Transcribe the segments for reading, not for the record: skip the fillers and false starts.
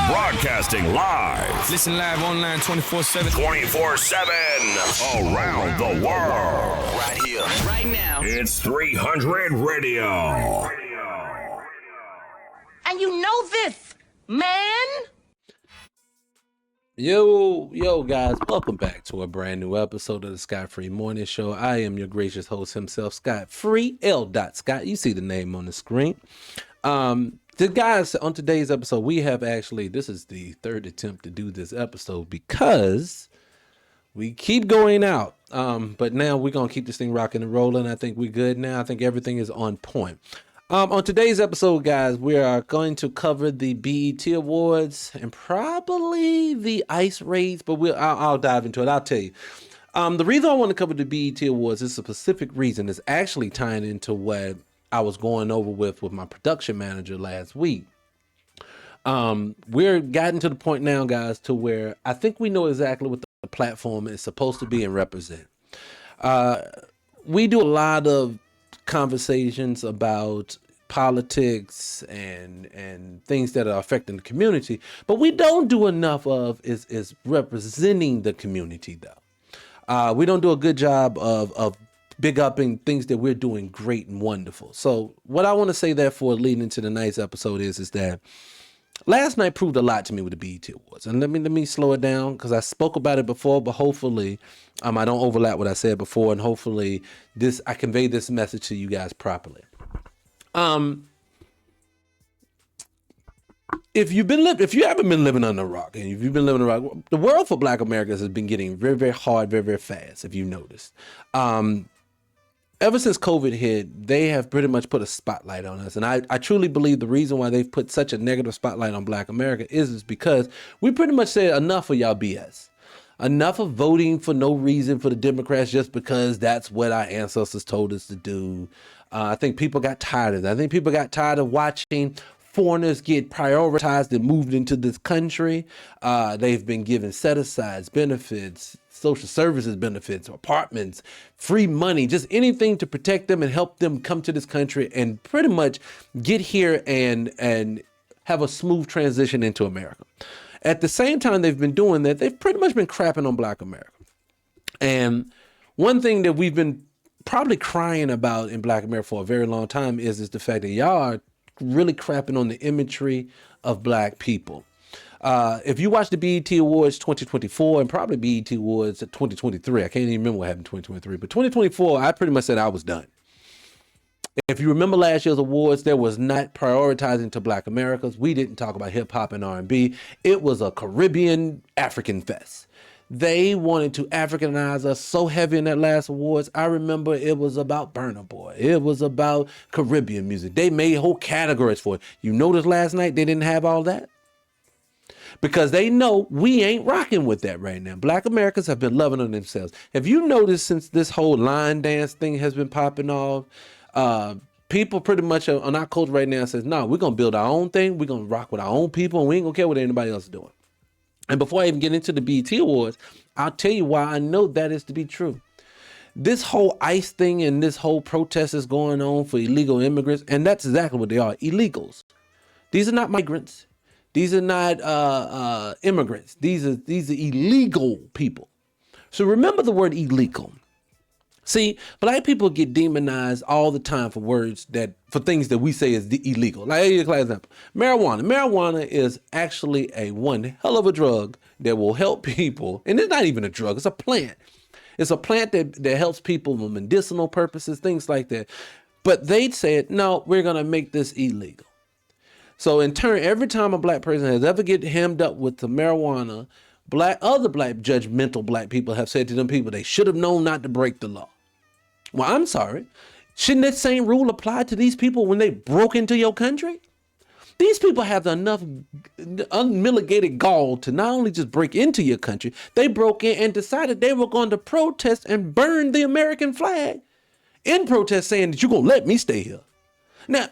Broadcasting live. Listen live online 24/7. 24/7. Around the world. Right here. Right now. It's 300 Radio. And you know this, man. Yo, guys, welcome back to a brand new episode of the Scott Free Morning Show. I am your gracious host himself, Scott Free, L. Scott. You see the name on the screen. The guys, on today's episode, we have this is the third attempt to do this episode because we keep going out. But now we're going to keep this thing rocking and rolling. I think we're good now. I think everything is on point. On today's episode, guys, we are going to cover the BET Awards and probably the ICE raids, but I'll dive into it. I'll tell you. The reason I want to cover the BET Awards is a specific reason. It's actually tying into what I was going over with my production manager last week. We're gotten to the point now, guys, to where I think we know exactly what the platform is supposed to be and represent. We do a lot of conversations about politics and things that are affecting the community, but we don't do enough of is representing the community, though. We don't do a good job of big upping things that we're doing great and wonderful. So what I want to say, therefore, leading into the night's episode is that last night proved a lot to me with the BET Awards. And let me slow it down because I spoke about it before, but hopefully I don't overlap what I said before, and hopefully I convey this message to you guys properly. If you haven't been living under a rock, and if you've been living under a rock, the world for Black Americans has been getting very, very hard, very, very fast, if you've noticed. Ever since COVID hit, they have pretty much put a spotlight on us. And I truly believe the reason why they've put such a negative spotlight on Black America is because we pretty much said enough of y'all BS. Enough of voting for no reason for the Democrats just because that's what our ancestors told us to do. I think people got tired of that. I think people got tired of watching foreigners get prioritized and moved into this country. They've been given set-asides, benefits, social services benefits, apartments, free money, just anything to protect them and help them come to this country and pretty much get here and have a smooth transition into America. At the same time they've been doing that, they've pretty much been crapping on Black America. And one thing that we've been probably crying about in Black America for a very long time is the fact that y'all are really crapping on the imagery of Black people. If you watch the BET Awards 2024 and probably BET Awards 2023, I can't even remember what happened in 2023, but 2024, I pretty much said I was done. If you remember last year's awards, there was not prioritizing to Black Americans. We didn't talk about hip hop and R&B. It was a Caribbean African fest. They wanted to Africanize us so heavy in that last awards. I remember it was about Burna Boy. It was about Caribbean music. They made whole categories for it. You noticed last night they didn't have all that? Because they know we ain't rocking with that right now. Black Americans have been loving on themselves. Have you noticed since this whole line dance thing has been popping off, people pretty much on our culture right now says, no, we're going to build our own thing. We're going to rock with our own people, and we ain't going to care what anybody else is doing. And before I even get into the BET Awards, I'll tell you why I know that is to be true. This whole ICE thing and this whole protest is going on for illegal immigrants, and that's exactly what they are, illegals. These are not migrants. These are not immigrants. These are illegal people. So remember the word illegal. See, Black people get demonized all the time for for things that we say is illegal. Like, here's an example. Marijuana. Marijuana is actually a one hell of a drug that will help people. And it's not even a drug, it's a plant. It's a plant that helps people for medicinal purposes, things like that. But they said, no, we're going to make this illegal. So in turn, every time a Black person has ever get hemmed up with the marijuana, other judgmental Black people have said to them people, they should have known not to break the law. Well, I'm sorry. Shouldn't that same rule apply to these people when they broke into your country? These people have enough unmitigated gall to not only just break into your country, they broke in and decided they were going to protest and burn the American flag in protest, saying that you're going to let me stay here. Now,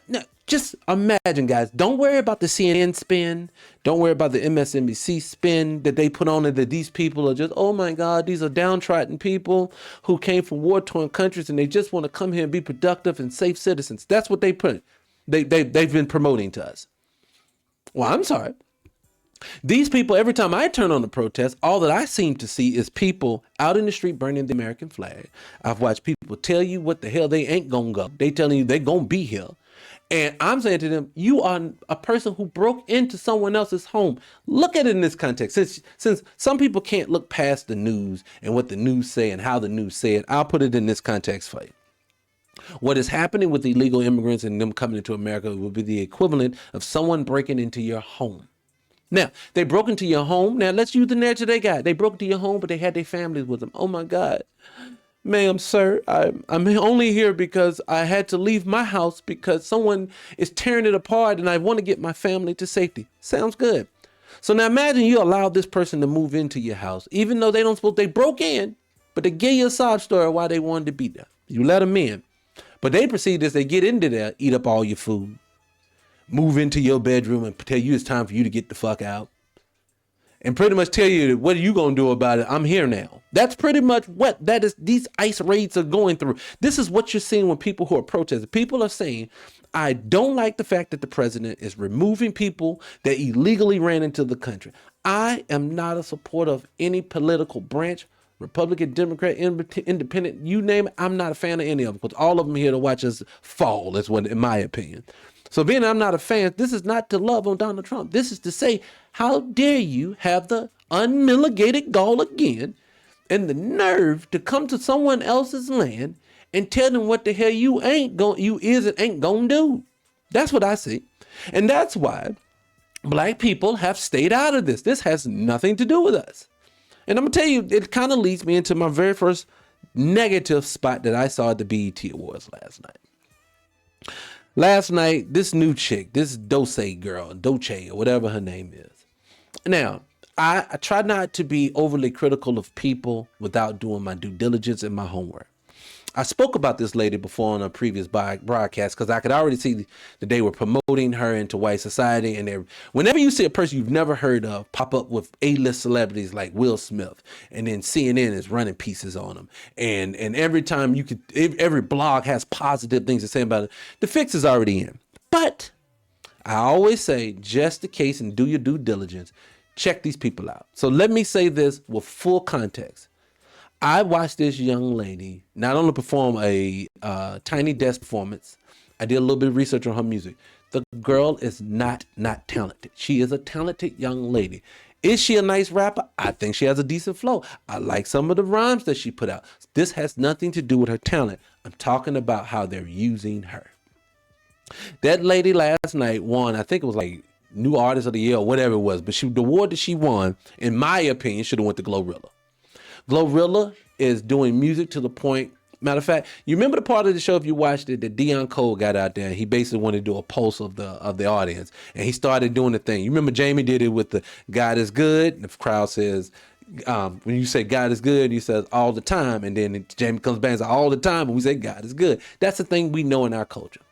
just imagine, guys, don't worry about the CNN spin. Don't worry about the MSNBC spin that they put on it, that these people are just, oh my God, these are downtrodden people who came from war-torn countries and they just want to come here and be productive and safe citizens. That's what they've been promoting to us. Well, I'm sorry. These people, every time I turn on the protest, all that I seem to see is people out in the street burning the American flag. I've watched people tell you what the hell they ain't gonna go. They telling you they gonna be here. And I'm saying to them, you are a person who broke into someone else's home. Look at it in this context. Since some people can't look past the news and what the news say and how the news say it, I'll put it in this context for you. What is happening with illegal immigrants and them coming into America will be the equivalent of someone breaking into your home. Now, they broke into your home. Now, let's use the narrative they got. They broke into your home, but they had their families with them. Oh, my God. Ma'am, sir, I'm only here because I had to leave my house because someone is tearing it apart and I want to get my family to safety. Sounds good. So now imagine you allowed this person to move into your house, even though they broke in, but they gave you a sob story why they wanted to be there. You let them in. But they proceed as they get into there, eat up all your food, move into your bedroom and tell you it's time for you to get the fuck out. And pretty much tell you, what are you going to do about it? I'm here now. That's pretty much what these ICE raids are going through. This is what you're seeing when people who are protesting. People are saying, I don't like the fact that the president is removing people that illegally ran into the country. I am not a supporter of any political branch, Republican, Democrat, Independent, you name it. I'm not a fan of any of them because all of them here to watch us fall. That's what, in my opinion. So being I'm not a fan, this is not to love on Donald Trump. This is to say, how dare you have the unmitigated gall again and the nerve to come to someone else's land and tell them what the hell you ain't gonna do. That's what I see. And that's why black people have stayed out of this. This has nothing to do with us. And I'm gonna tell you, it kind of leads me into my very first negative spot that I saw at the BET Awards last night. Last night, this new chick, this Doce girl, Doce, or whatever her name is. Now, I try not to be overly critical of people without doing my due diligence and my homework. I spoke about this lady before on a previous broadcast because I could already see that they were promoting her into white society. And whenever you see a person you've never heard of pop up with A-list celebrities like Will Smith, and then CNN is running pieces on them, and every time every blog has positive things to say about it, the fix is already in. But I always say, just in case and do your due diligence, check these people out. So let me say this with full context. I watched this young lady not only perform a Tiny Desk performance, I did a little bit of research on her music. The girl is not talented. She is a talented young lady. Is she a nice rapper? I think she has a decent flow. I like some of the rhymes that she put out. This has nothing to do with her talent. I'm talking about how they're using her. That lady last night won, I think it was like New Artist of the Year or whatever it was, but the award that she won, in my opinion, should have went to Glorilla. Glorilla is doing music to the point. Matter of fact, you remember the part of the show, if you watched it, that Deion Cole got out there and he basically wanted to do a pulse of the audience, and he started doing the thing. You remember Jamie did it with the God is good, and the crowd says, when you say God is good, he says all the time, and then Jamie comes back and says all the time, and we say God is good. That's the thing we know in our culture.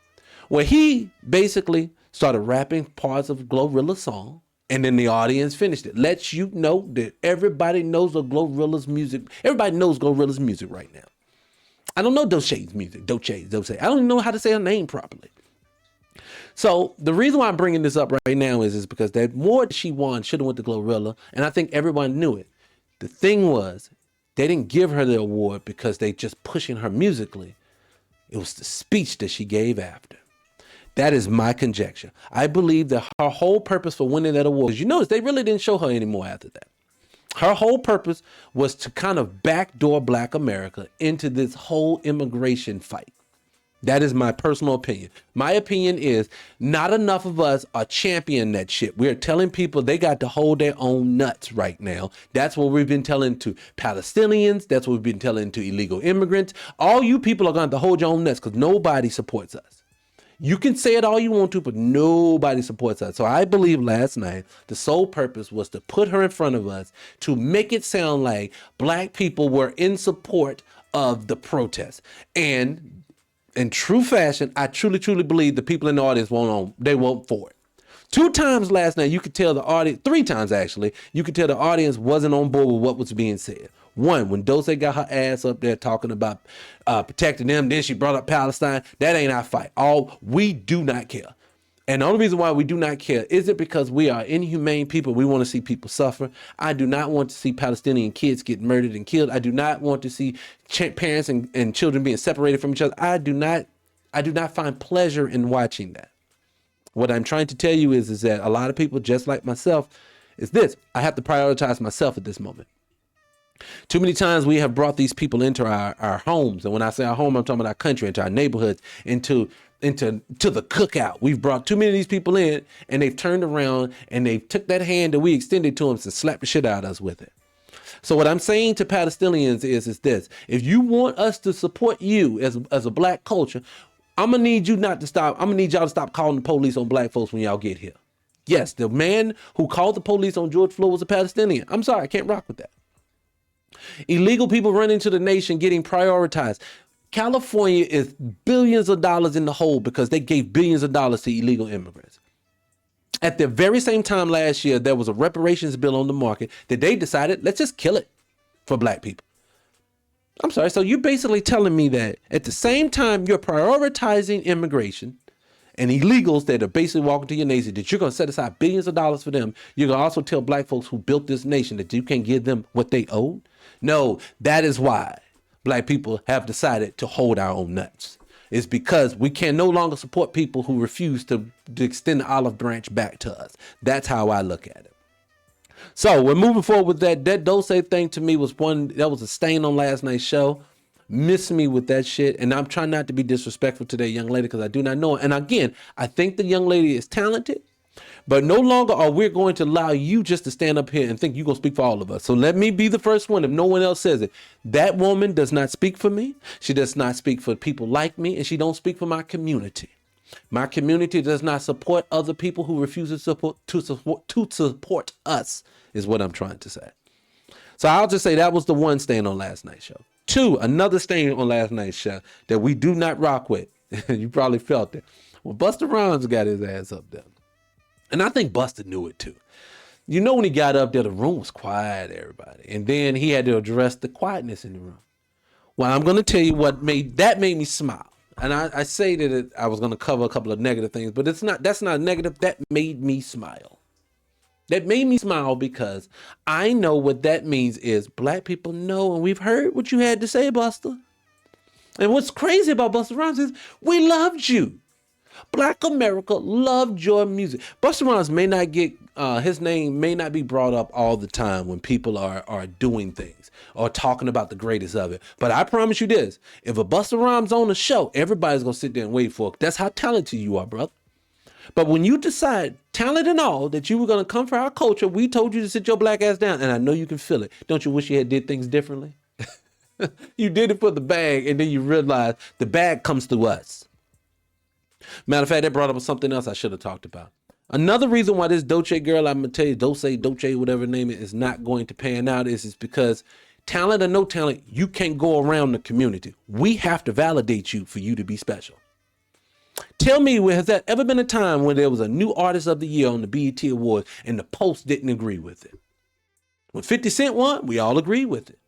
Well, he basically started rapping parts of Glorilla's song, and then the audience finished it. Lets you know that everybody knows of Glorilla's music. Everybody knows Glorilla's music right now. I don't know Doce's music. Doce. I don't even know how to say her name properly. So the reason why I'm bringing this up right now is because that award she won should have went to Glorilla, and I think everyone knew it. The thing was, they didn't give her the award because they just pushing her musically. It was the speech that she gave after. That is my conjecture. I believe that her whole purpose for winning that award, because you notice they really didn't show her anymore after that. Her whole purpose was to kind of backdoor Black America into this whole immigration fight. That is my personal opinion. My opinion is not enough of us are championing that shit. We're telling people they got to hold their own nuts right now. That's what we've been telling to Palestinians. That's what we've been telling to illegal immigrants. All you people are going to hold your own nuts because nobody supports us. You can say it all you want to, but nobody supports us. So I believe last night, the sole purpose was to put her in front of us to make it sound like Black people were in support of the protest. And in true fashion, I truly believe the people in the audience won't for it. 2 times last night, you could tell the audience, 3 times actually, you could tell the audience wasn't on board with what was being said. One, when Doce got her ass up there talking about protecting them, then she brought up Palestine. That ain't our fight. We do not care. And the only reason why we do not care isn't because we are inhumane people. We want to see people suffer. I do not want to see Palestinian kids get murdered and killed. I do not want to see parents and children being separated from each other. I do not find pleasure in watching that. What I'm trying to tell you is that a lot of people, just like myself, is this. I have to prioritize myself at this moment. Too many times we have brought these people into our homes. And when I say our home, I'm talking about our country, into our neighborhoods, into the cookout. We've brought too many of these people in, and they've turned around and they took that hand that we extended to them and slapped the shit out of us with it. So what I'm saying to Palestinians is this. If you want us to support you as a black culture, I'm going to need you not to stop. I'm going to need y'all to stop calling the police on black folks when y'all get here. Yes, the man who called the police on George Floyd was a Palestinian. I'm sorry, I can't rock with that. Illegal people running into the nation getting prioritized. California is billions of dollars in the hole because they gave billions of dollars to illegal immigrants. At the very same time last year, there was a reparations bill on the market that they decided, let's just kill it for black people. I'm sorry. So you're basically telling me that at the same time you're prioritizing immigration and illegals that are basically walking to your nation, that you're going to set aside billions of dollars for them. You're going to also tell black folks who built this nation that you can't give them what they owed. No, that is why black people have decided to hold our own nuts. It's because we can no longer support people who refuse to extend the olive branch back to us. That's how I look at it. So we're moving forward with that. That Dulce thing to me was a stain on last night's show. Miss me with that shit. And I'm trying not to be disrespectful to that young lady because I do not know her. And again, I think the young lady is talented, but no longer are we going to allow you just to stand up here and think you're going to speak for all of us. So let me be the first one if no one else says it. That woman does not speak for me. She does not speak for people like me, and she don't speak for my community. My community does not support other people who refuse to support us, is what I'm trying to say. So I'll just say that was the one stain on last night's show. Two, another stain on last night's show that we do not rock with. You probably felt it. Well, Busta Rhymes got his ass up there. And I think Busta knew it too. You know, when he got up there, the room was quiet, everybody. And then he had to address the quietness in the room. Well, I'm going to tell you what made me smile. And I say that I was going to cover a couple of negative things, but that's not negative. That made me smile. That made me smile because I know what that means is black people know, and we've heard what you had to say, Busta. And what's crazy about Busta Rhymes is we loved you. Black America loved your music. Busta Rhymes may not get, his name may not be brought up all the time when people are doing things or talking about the greatest of it. But I promise you this, if a Busta Rhymes on the show, everybody's going to sit there and wait for it. That's how talented you are, brother. But when you decide, talent and all, that you were going to come for our culture, we told you to sit your black ass down. And I know you can feel it. Don't you wish you had did things differently? You did it for the bag, and then you realize the bag comes to us. Matter of fact, that brought up something else I should have talked about. Another reason why this Dolce girl, I'm going to tell you, Dolce, whatever her name is not going to pan out is because talent or no talent, you can't go around the community. We have to validate you for you to be special. Tell me, has there ever been a time when there was a new artist of the year on the BET Awards and the Post didn't agree with it? When 50 Cent won, we all agreed with it.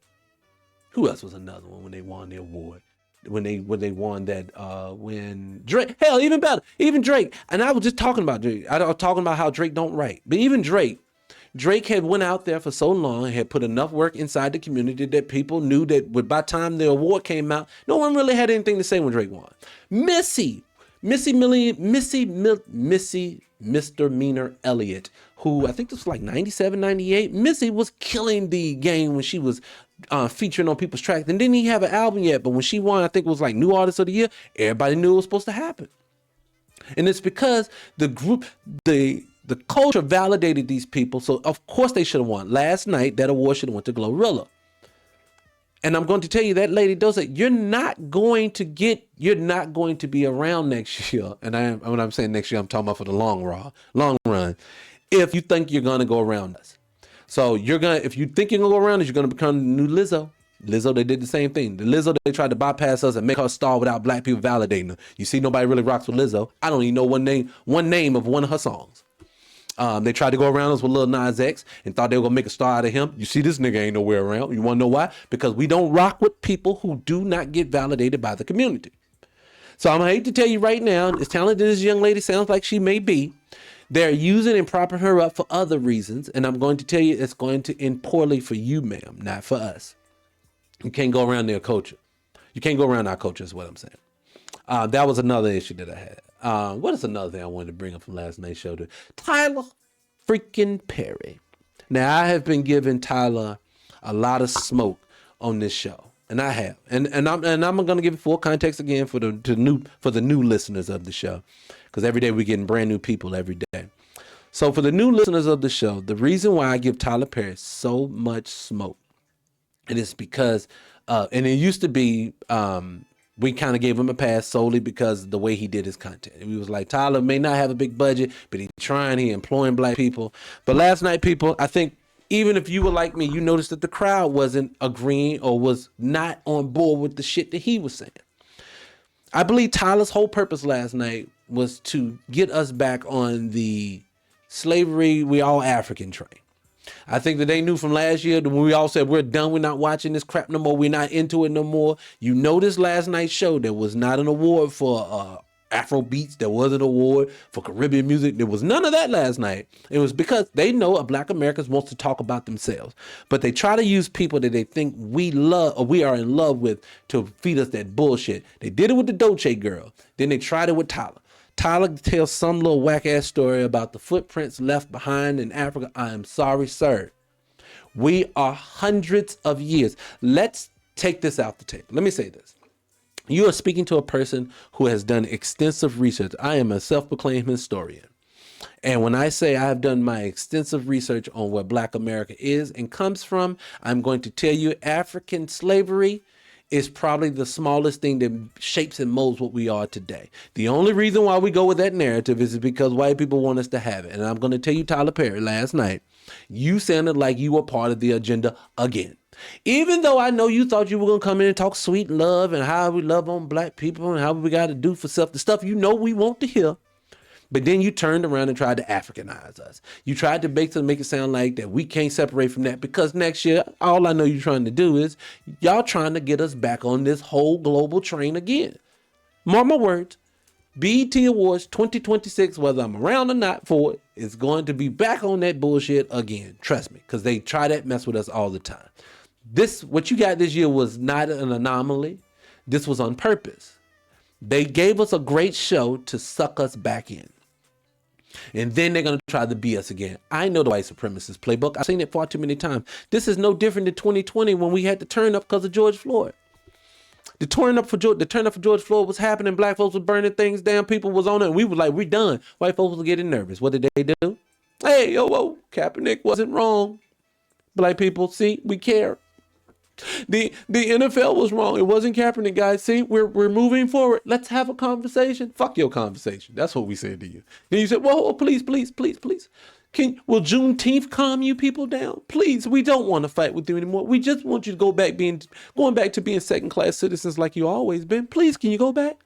Who else was another one when they won the award? When they won that, when Drake, hell, even better, even Drake. And I was just talking about Drake. I was talking about how Drake don't write. But even Drake had went out there for so long and had put enough work inside the community that people knew that by the time the award came out, no one really had anything to say when Drake won. Missy Misdemeanor Elliott, who I think this was like 97, 98. Missy was killing the game when she was featuring on people's tracks. And didn't he have an album yet? But when she won, I think it was like New Artist of the Year, everybody knew it was supposed to happen. And it's because the culture validated these people. So of course they should have won. Last night, that award should have went to Glorilla. And I'm going to tell you that lady does it. You're not going to be around next year. And when I'm saying next year, I'm talking about for the long run. If you think you're going to go around us. So if you think you're going to go around us, you're going to become the new Lizzo. Lizzo, they did the same thing. The Lizzo, they tried to bypass us and make her a star without black people validating her. You see, nobody really rocks with Lizzo. I don't even know one name of one of her songs. They tried to go around us with Lil Nas X and thought they were going to make a star out of him. You see, this nigga ain't nowhere around. You want to know why? Because we don't rock with people who do not get validated by the community. So I'm going to hate to tell you right now, as talented as this young lady sounds like she may be, they're using and propping her up for other reasons. And I'm going to tell you, it's going to end poorly for you, ma'am, not for us. You can't go around their culture. You can't go around our culture is what I'm saying. That was another issue that I had. What is another thing I wanted to bring up from last night's show? Tyler freaking Perry. Now, I have been giving Tyler a lot of smoke on this show. And I have, and I'm going to give it full context again for the new listeners of the show, because every day we're getting brand new people every day. So for the new listeners of the show, the reason why I give Tyler Perry so much smoke, it is because, and it used to be, we kind of gave him a pass solely because of the way he did his content. And we was like, Tyler may not have a big budget, but he employing black people. But last night, people, I think, even if you were like me, you noticed that the crowd wasn't agreeing or was not on board with the shit that he was saying. I believe Tyler's whole purpose last night was to get us back on the slavery, we all African train. I think that they knew from last year when we all said, we're done, we're not watching this crap no more, we're not into it no more. You noticed last night's show, there was not an award for Afro beats. There was an award for Caribbean music. There was none of that last night. It was because they know Black Americans wants to talk about themselves, but they try to use people that they think we love or we are in love with to feed us that bullshit. They did it with the Dolce girl. Then they tried it with Tyler. Tyler tells some little whack ass story about the footprints left behind in Africa. I am sorry, sir. We are hundreds of years. Let's take this out the table. Let me say this. You are speaking to a person who has done extensive research. I am a self-proclaimed historian. And when I say I have done my extensive research on what Black America is and comes from, I'm going to tell you African slavery is probably the smallest thing that shapes and molds what we are today. The only reason why we go with that narrative is because white people want us to have it. And I'm going to tell you, Tyler Perry, last night, you sounded like you were part of the agenda again. Even though I know you thought you were going to come in and talk sweet love and how we love on black people and how we got to do for self, the stuff you know we want to hear. But then you turned around and tried to Africanize us. You tried to make it sound like that we can't separate from that because next year, all I know you're trying to do is y'all trying to get us back on this whole global train again. Mark my words, BET Awards 2026, whether I'm around or not for it, is going to be back on that bullshit again. Trust me, because they try that mess with us all the time. What you got this year was not an anomaly. This was on purpose. They gave us a great show to suck us back in. And then they're going to try to be us again. I know the white supremacist playbook. I've seen it far too many times. This is no different than 2020 when we had to turn up because of George Floyd. The turn up for George Floyd was happening. Black folks were burning things down. People was on it. And we were like, we're done. White folks were getting nervous. What did they do? Hey, yo, Kaepernick wasn't wrong. Black people, see, we care. The NFL was wrong. It wasn't Kaepernick, guys. See, we're moving forward. Let's have a conversation. Fuck your conversation. That's what we said to you. Then you said, whoa, please. Will Juneteenth calm you people down? Please, we don't want to fight with you anymore. We just want you to going back to being second-class citizens like you always been. Please, can you go back?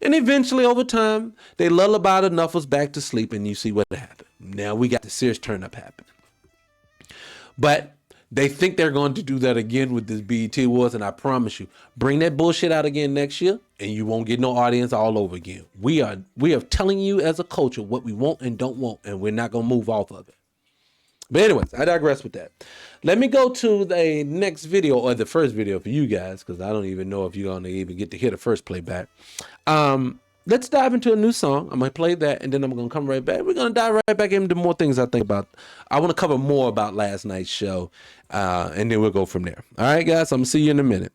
And eventually, over time, they lullabied enough us back to sleep, and you see what happened. Now we got the serious turn-up happening. But they think they're going to do that again with this BET Awards, and I promise you, bring that bullshit out again next year, and you won't get no audience all over again. We are telling you as a culture what we want and don't want, and we're not going to move off of it. But anyways, I digress with that. Let me go to the next video, or the first video for you guys, because I don't even know if you're going to even get to hear the first playback. Let's dive into a new song. I'm going to play that, and then I'm going to come right back. We're going to dive right back into more things I think about. I want to cover more about last night's show, and then we'll go from there. All right, guys, I'm going to see you in a minute.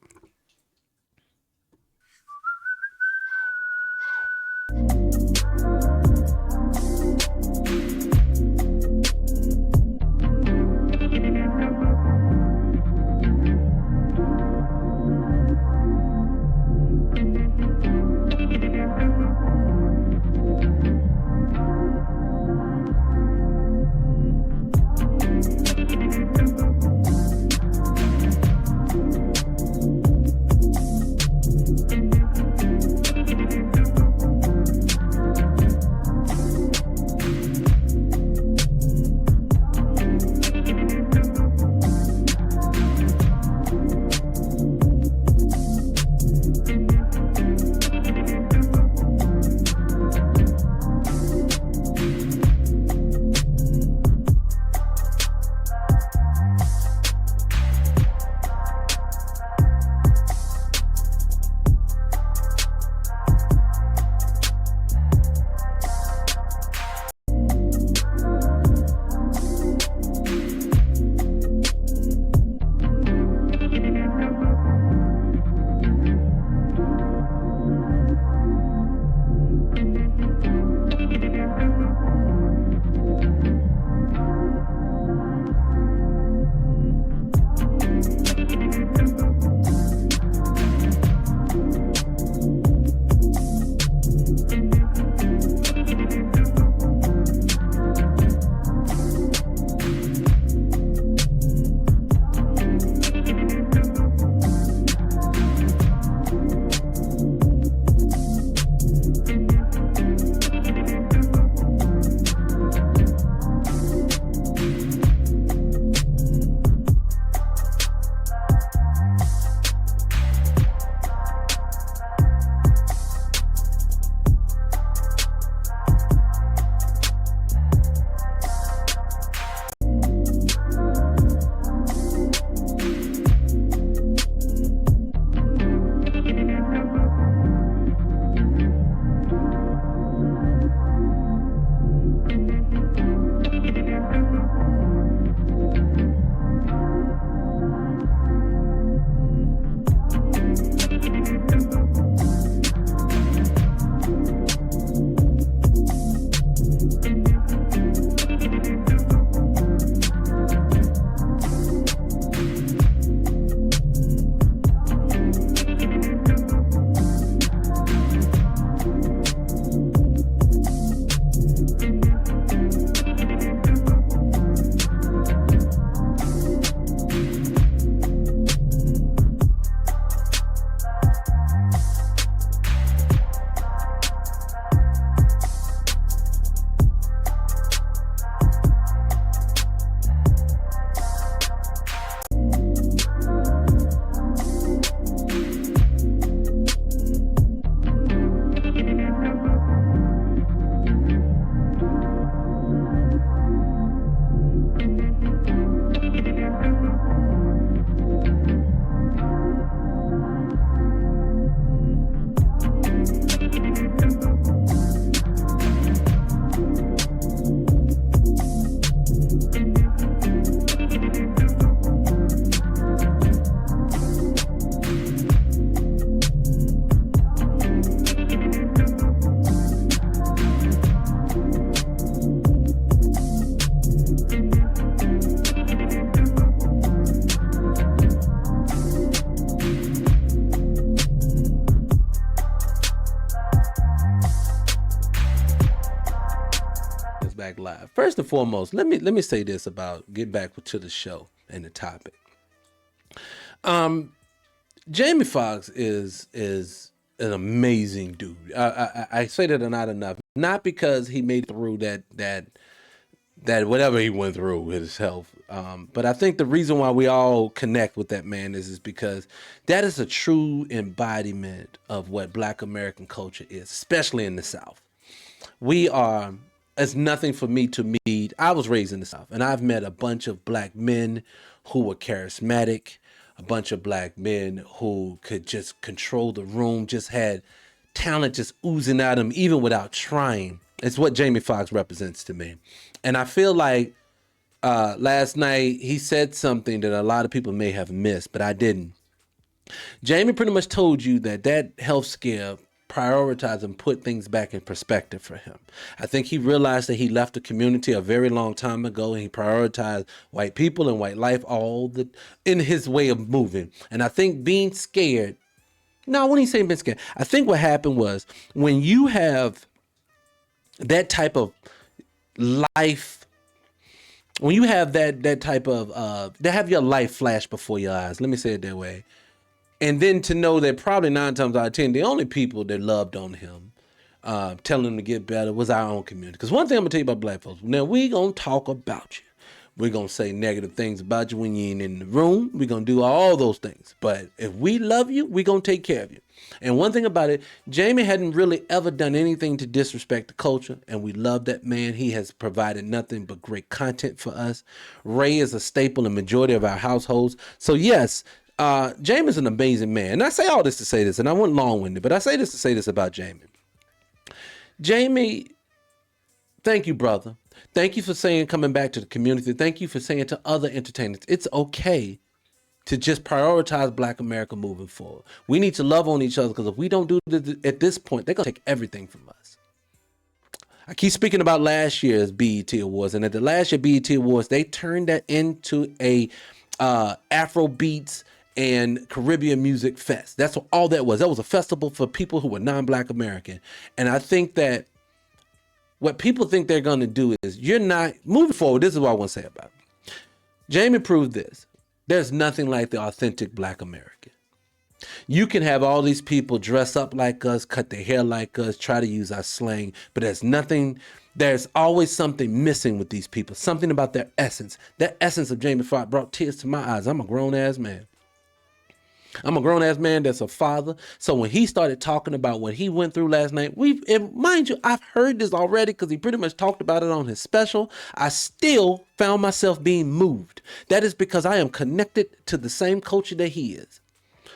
Live. First and foremost, let me say this about get back to the show and the topic. Jamie Foxx is an amazing dude. I say that not enough. Not because he made it through that whatever he went through with his health. But I think the reason why we all connect with that man is because that is a true embodiment of what Black American culture is, especially in the South. It's nothing for me to meet. I was raised in the South, and I've met a bunch of Black men who were charismatic, a bunch of Black men who could just control the room, just had talent just oozing out of them, even without trying. It's what Jamie Foxx represents to me. And I feel like last night he said something that a lot of people may have missed, but I didn't. Jamie pretty much told you that health scare prioritized and put things back in perspective for him. I think he realized that he left the community a very long time ago, and he prioritized white people and white life in his way of moving. And I think being scared, no, when he's saying being scared, I think what happened was when you have that type of life, when you have that type of to have your life flash before your eyes, let me say it that way. And then to know that probably 9 times out of 10, the only people that loved on him, telling him to get better, was our own community. Because one thing I'm going to tell you about Black folks, now we going to talk about you. We're going to say negative things about you when you ain't in the room. We're going to do all those things. But if we love you, we're going to take care of you. And one thing about it, Jamie hadn't really ever done anything to disrespect the culture. And we love that man. He has provided nothing but great content for us. Ray is a staple in majority of our households. So yes, Jamie's an amazing man. And I say all this to say this, and I went long-winded, but I say this to say this about Jamie. Jamie, thank you, brother. Thank you for coming back to the community. Thank you for saying to other entertainers, it's okay to just prioritize Black America moving forward. We need to love on each other, because if we don't do this at this point, they're going to take everything from us. I keep speaking about last year's BET Awards, and at the last year BET Awards, they turned that into a Afro beats and Caribbean music fest. That's what all that was. That was a festival for people who were non-Black American. And I think that what people think they're going to do is, you're not moving forward. This is what I want to say about it. Jamie proved this. There's nothing like the authentic Black American. You can have all these people dress up like us, cut their hair like us, try to use our slang, but there's always something missing with these people, something about their essence. That essence of Jamie Foxx brought tears to my eyes. I'm a grown-ass man. I'm a grown-ass man that's a father. So when he started talking about what he went through last night, mind you, I've heard this already because he pretty much talked about it on his special. I still found myself being moved. That is because I am connected to the same culture that he is.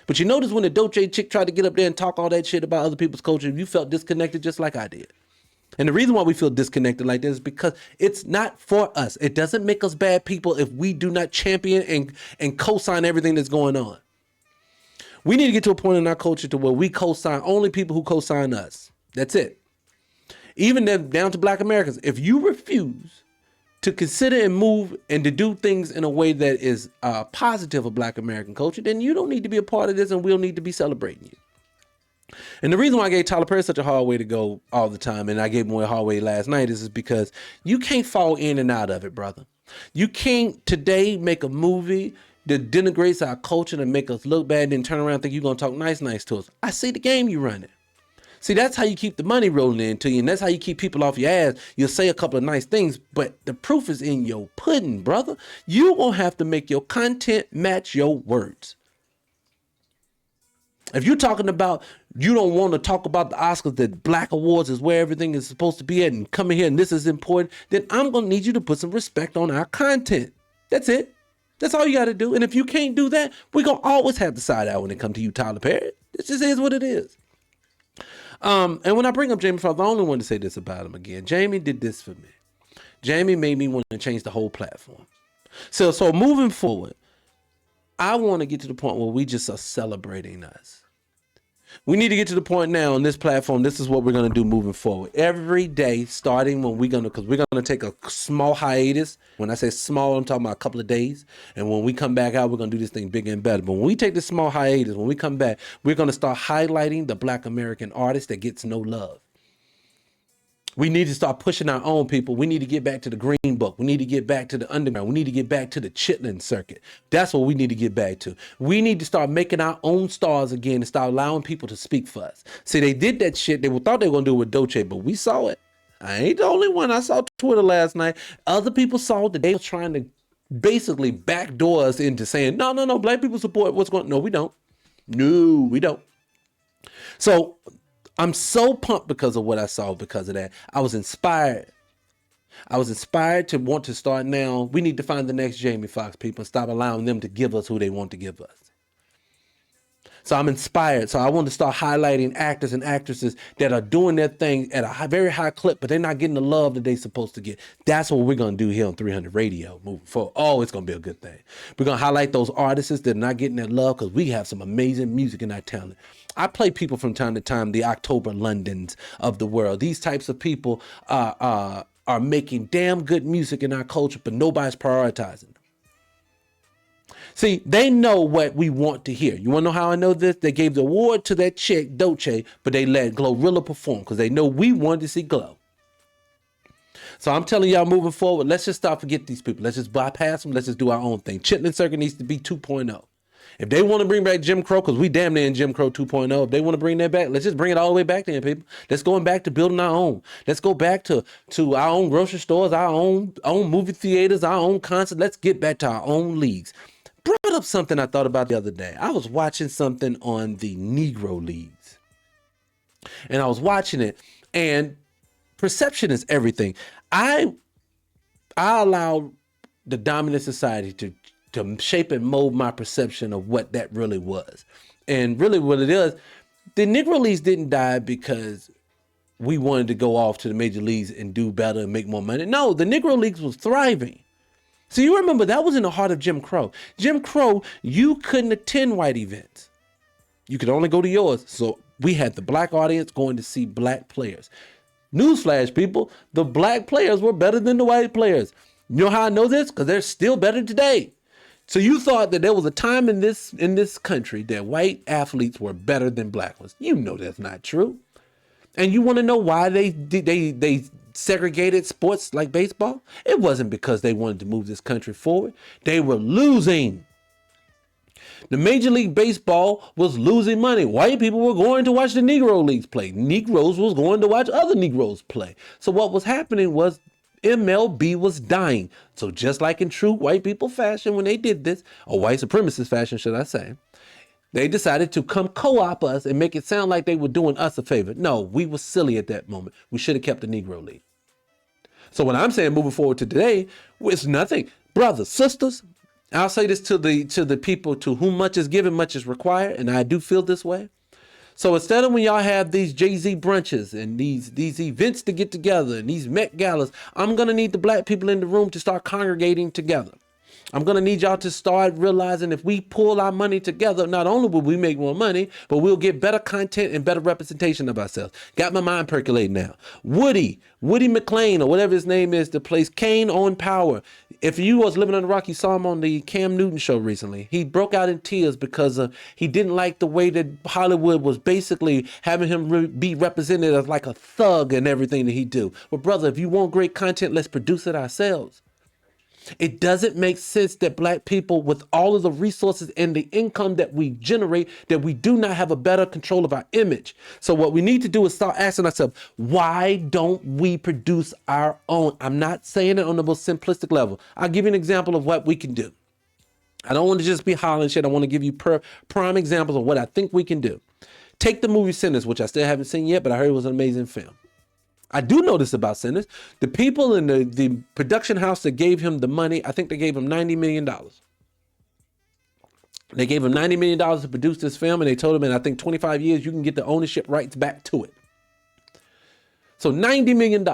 But you notice when the Dolce chick tried to get up there and talk all that shit about other people's culture, you felt disconnected just like I did. And the reason why we feel disconnected like this is because it's not for us. It doesn't make us bad people if we do not champion and co-sign everything that's going on. We need to get to a point in our culture to where we co-sign only people who co-sign us. That's it. Even down to Black Americans. If you refuse to consider and move and to do things in a way that is positive of Black American culture, then you don't need to be a part of this, and we'll need to be celebrating you. And the reason why I gave Tyler Perry such a hard way to go all the time, and I gave him a hard way last night, is because you can't fall in and out of it, brother. You can't today make a movie that denigrates our culture and make us look bad and then turn around and think you're going to talk nice to us. I see the game you running. See, that's how you keep the money rolling into you, and that's how you keep people off your ass. You'll say a couple of nice things, but the proof is in your pudding, brother. You won't have to make your content match your words. If you're talking about you don't want to talk about the Oscars, that Black Awards is where everything is supposed to be at, and coming here and this is important, then I'm going to need you to put some respect on our content. That's it. That's all you got to do. And if you can't do that, we're going to always have the side out when it comes to you, Tyler Perry. It just is what it is. And when I bring up Jamie Foxx, I only want to say this about him again. Jamie did this for me. Jamie made me want to change the whole platform. So moving forward, I want to get to the point where we just are celebrating us. We need to get to the point now on this platform. This is what we're going to do moving forward. Every day, starting when because we're going to take a small hiatus. When I say small, I'm talking about a couple of days. And when we come back out, we're going to do this thing bigger and better. But when we take this small hiatus, when we come back, we're going to start highlighting the Black American artist that gets no love. We need to start pushing our own people. We need to get back to the Green Book. We need to get back to the underground. We need to get back to the Chitlin circuit. That's what we need to get back to. We need to start making our own stars again and start allowing people to speak for us. See, they did that shit. They thought they were going to do it with Dolce, but we saw it. I ain't the only one. I saw Twitter last night. Other people saw that they were trying to basically backdoor us into saying, no, black people support what's going on. No, we don't. No, we don't. So I'm so pumped because of what I saw because of that. I was inspired. I was inspired to want to start now. We need to find the next Jamie Foxx, people, and stop allowing them to give us who they want to give us. So I'm inspired. So I want to start highlighting actors and actresses that are doing their thing at a very high clip, but they're not getting the love that they're supposed to get. That's what we're going to do here on 300 Radio moving forward. Oh, it's going to be a good thing. We're going to highlight those artists that are not getting that love because we have some amazing music in our talent. I play people from time to time, the October Londons of the world. These types of people are making damn good music in our culture, but nobody's prioritizing them. See, they know what we want to hear. You want to know how I know this? They gave the award to that chick, Dolce, but they let Glorilla perform because they know we wanted to see Glow. So I'm telling y'all moving forward, let's just stop forget these people. Let's just bypass them. Let's just do our own thing. Chitlin Circuit needs to be 2.0. If they want to bring back Jim Crow, because we damn near in Jim Crow 2.0, if they want to bring that back, let's just bring it all the way back then, people. Let's go back to building our own. Let's go back to our own grocery stores, our own movie theaters, our own concerts. Let's get back to our own leagues. Brought up something I thought about the other day. I was watching something on the Negro Leagues. And I was watching it, and perception is everything. I allow the dominant society to shape and mold my perception of what that really was. And really what it is, the Negro Leagues didn't die because we wanted to go off to the major leagues and do better and make more money. No, the Negro Leagues was thriving. So you remember that was in the heart of Jim Crow. Jim Crow, you couldn't attend white events. You could only go to yours. So we had the black audience going to see black players. Newsflash, people, the black players were better than the white players. You know how I know this? Because they're still better today. So you thought that there was a time in this country that white athletes were better than black ones. You know that's not true. And you want to know why they segregated sports like baseball? It wasn't because they wanted to move this country forward. They were losing. The Major League Baseball was losing money. White people were going to watch the Negro Leagues play. Negroes was going to watch other Negroes play. So what was happening was MLB was dying. So just like in true white people fashion when they did this, or white supremacist fashion, should I say, they decided to come co-op us and make it sound like they were doing us a favor. No, we were silly at that moment. We should have kept the Negro League. So what I'm saying moving forward to today, it's nothing. Brothers, sisters, I'll say this to the people to whom much is given, much is required, and I do feel this way. So instead of when y'all have these Jay-Z brunches and these events to get together and these Met Galas, I'm going to need the black people in the room to start congregating together. I'm going to need y'all to start realizing if we pull our money together, not only will we make more money, but we'll get better content and better representation of ourselves. Got my mind percolating now. Woody McClain, or whatever his name is, that plays Kane on Power. If you was living on the rock, you saw him on the Cam Newton show recently. He broke out in tears because he didn't like the way that Hollywood was basically having him be represented as like a thug and everything that he do. Well, brother, if you want great content, let's produce it ourselves. It doesn't make sense that black people, with all of the resources and the income that we generate, that we do not have a better control of our image. So what we need to do is start asking ourselves, why don't we produce our own? I'm not saying it on the most simplistic level. I'll give you an example of what we can do. I don't want to just be hollering shit. I want to give you prime examples of what I think we can do. Take the movie Sinners, which I still haven't seen yet, but I heard it was an amazing film. I do know this about Sinners. The people in the production house that gave him the money, I think they gave him $90 million. They gave him $90 million to produce this film, and they told him in, I think, 25 years, you can get the ownership rights back to it. So $90 million.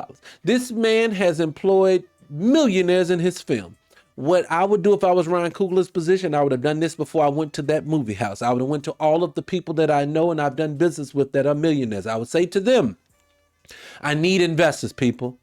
This man has employed millionaires in his film. What I would do if I was Ryan Coogler's position, I would have done this before I went to that movie house. I would have went to all of the people that I know and I've done business with that are millionaires. I would say to them, I need investors, people.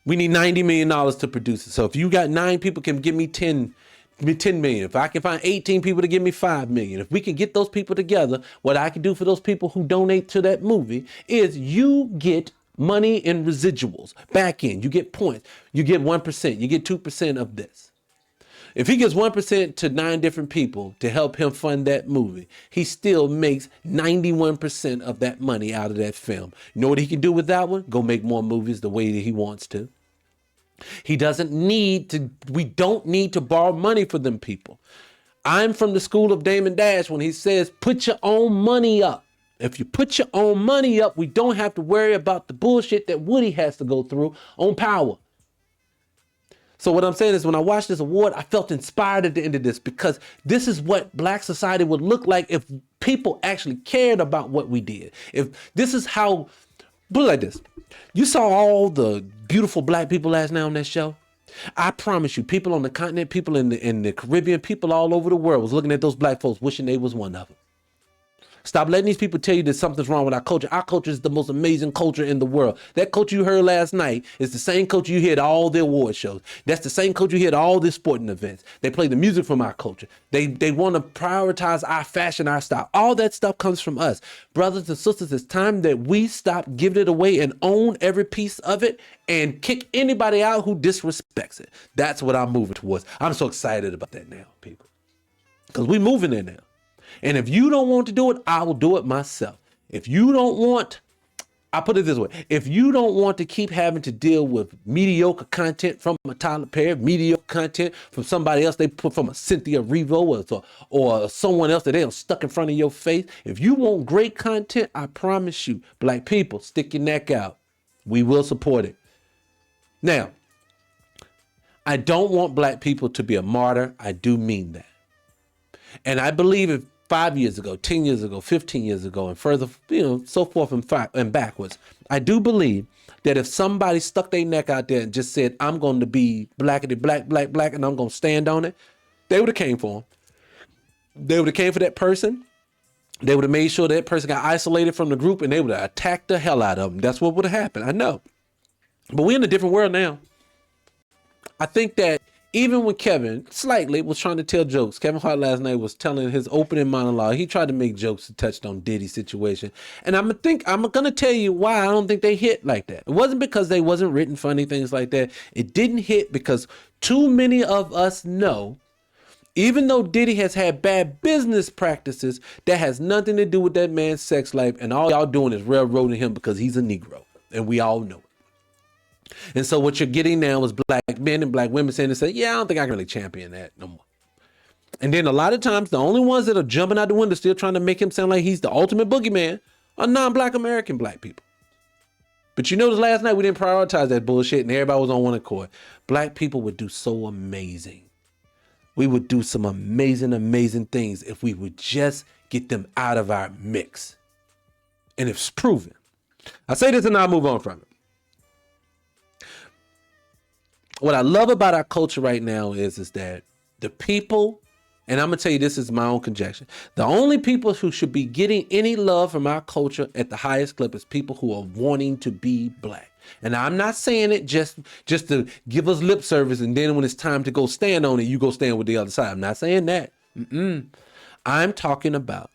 We need $90 million to produce it. So if you got 9 people can give me 10 million. If I can find 18 people to give me 5 million, if we can get those people together, what I can do for those people who donate to that movie is you get money in residuals back in. You get points. You get 1%. You get 2% of this. If he gives 1% to 9 different people to help him fund that movie, he still makes 91% of that money out of that film. You know what he can do with that one? Go make more movies the way that he wants to. He doesn't need to, we don't need to borrow money for them people. I'm from the school of Damon Dash when he says, put your own money up. If you put your own money up, we don't have to worry about the bullshit that Woody has to go through on Power. So what I'm saying is when I watched this award, I felt inspired at the end of this because this is what Black society would look like if people actually cared about what we did. If this is how, put it like this. You saw all the beautiful Black people last night on that show. I promise you, people on the continent, people in the Caribbean, people all over the world was looking at those Black folks wishing they was one of them. Stop letting these people tell you that something's wrong with our culture. Our culture is the most amazing culture in the world. That culture you heard last night is the same culture you hear at all the award shows. That's the same culture you hear at all the sporting events. They play the music from our culture. They want to prioritize our fashion, our style. All that stuff comes from us. Brothers and sisters, it's time that we stop giving it away and own every piece of it and kick anybody out who disrespects it. That's what I'm moving towards. I'm so excited about that now, people. Because we're moving there now. And if you don't want to do it, I will do it myself. If you don't want, I put it this way. If you don't want to keep having to deal with mediocre content from a Tyler Perry, mediocre content from somebody else they put from a Cynthia Erivo or someone else that they have stuck in front of your face. If you want great content, I promise you, Black people, stick your neck out. We will support it. Now, I don't want Black people to be a martyr. I do mean that. And I believe if 5 years ago, 10 years ago, 15 years ago, and further, so forth and backwards, I do believe that if somebody stuck their neck out there and just said, I'm going to be blackity black, black, black, and I'm going to stand on it, they would have came for him. They would have came for that person. They would have made sure that person got isolated from the group and they would have attacked the hell out of them. That's what would have happened. I know. But we're in a different world now. I think that even when Kevin slightly was trying to tell jokes, Kevin Hart last night was telling his opening monologue. He tried to make jokes that touched on Diddy's situation. And I'm going to tell you why I don't think they hit like that. It wasn't because they wasn't written funny, things like that. It didn't hit because too many of us know, even though Diddy has had bad business practices, that has nothing to do with that man's sex life. And all y'all doing is railroading him because he's a Negro. And we all know it. And so what you're getting now is Black men and Black women saying, yeah, I don't think I can really champion that no more. And then a lot of times, the only ones that are jumping out the window still trying to make him sound like he's the ultimate boogeyman are non-Black American Black people. But you notice last night we didn't prioritize that bullshit and everybody was on one accord. Black people would do so amazing. We would do some amazing, amazing things if we would just get them out of our mix. And it's proven. I say this and I'll move on from it. What I love about our culture right now is that the people, and I'm going to tell you this is my own conjecture, the only people who should be getting any love from our culture at the highest clip is people who are wanting to be Black. And I'm not saying it just to give us lip service and then when it's time to go stand on it, you go stand with the other side. I'm not saying that. I'm talking about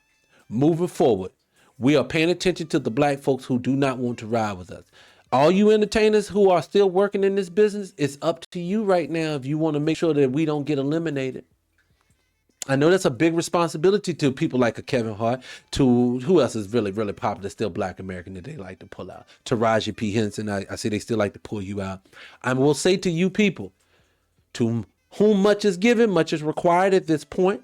moving forward. We are paying attention to the Black folks who do not want to ride with us. All you entertainers who are still working in this business, it's up to you right now if you want to make sure that we don't get eliminated. I know that's a big responsibility to people like a Kevin Hart, to who else is really, really popular, still Black American that they like to pull out. Taraji P. Henson, I see they still like to pull you out. I will say to you people, to whom much is given, much is required at this point.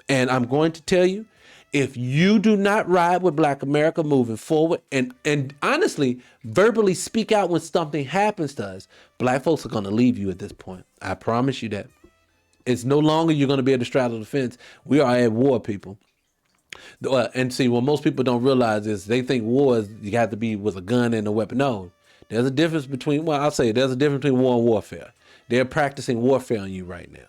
And I'm going to tell you, if you do not ride with Black America moving forward and honestly, verbally speak out when something happens to us, Black folks are going to leave you at this point. I promise you that. It's no longer you're going to be able to straddle the fence. We are at war, people. And see, what most people don't realize is they think war is you have to be with a gun and a weapon. No, there's a difference between, there's a difference between war and warfare. They're practicing warfare on you right now,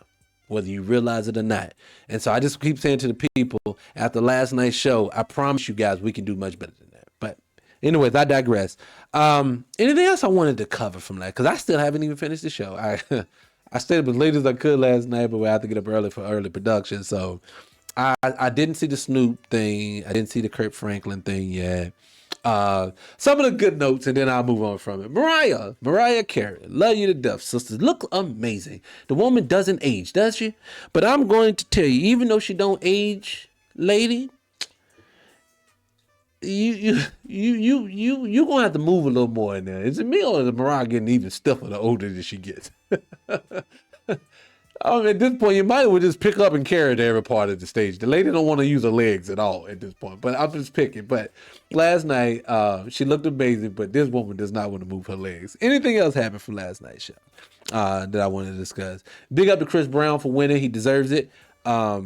whether you realize it or not. And so I just keep saying to the people after last night's show, I promise you guys we can do much better than that. But anyways, I digress. Anything else I wanted to cover from that? Because I still haven't even finished the show. I stayed up as late as I could last night, but we had to get up early for early production. So I didn't see the Snoop thing. I didn't see the Kirk Franklin thing yet. Some of the good notes, and then I'll move on from it. Mariah Carey, love you to death, sisters. Look amazing. The woman doesn't age, does she? But I'm going to tell you, even though she don't age, lady, you gonna have to move a little more in there. Is it me or is Mariah getting even stiffer the older that she gets? I mean, at this point, you might as well just pick up and carry her to every part of the stage. The lady don't want to use her legs at all at this point, but I'm just picking. But last night, she looked amazing, but this woman does not want to move her legs. Anything else happened from last night's show that I want to discuss? Big up to Chris Brown for winning. He deserves it. I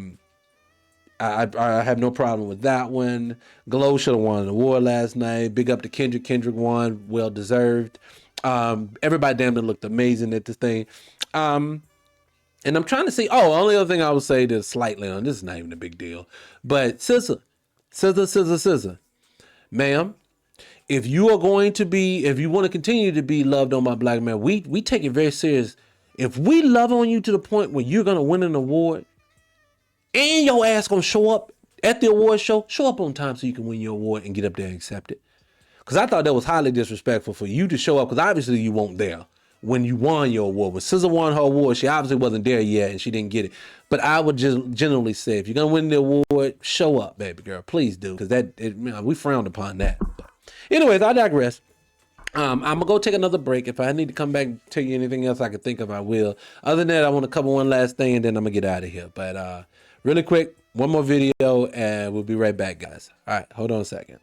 have no problem with that one. Glow should have won an award last night. Big up to Kendrick. Kendrick won. Well deserved. Everybody damn near looked amazing at this thing. And I'm trying to see, only other thing I would say this slightly on, this is not even a big deal, but SZA, ma'am, if you want to continue to be loved on by black men, we take it very serious. If we love on you to the point where you're going to win an award and your ass going to show up at the award show up on time so you can win your award and get up there and accept it. Because I thought that was highly disrespectful for you to show up, because obviously you weren't there when you won your award. When SZA won her award, she obviously wasn't there yet and she didn't get it. But I would just generally say, if you're going to win the award, show up, baby girl. Please do, because we frowned upon that. But anyways, I digress. I'm going to go take another break. If I need to come back and tell you anything else I can think of, I will. Other than that, I want to cover one last thing and then I'm going to get out of here. But really quick, one more video and we'll be right back, guys. All right, hold on a second.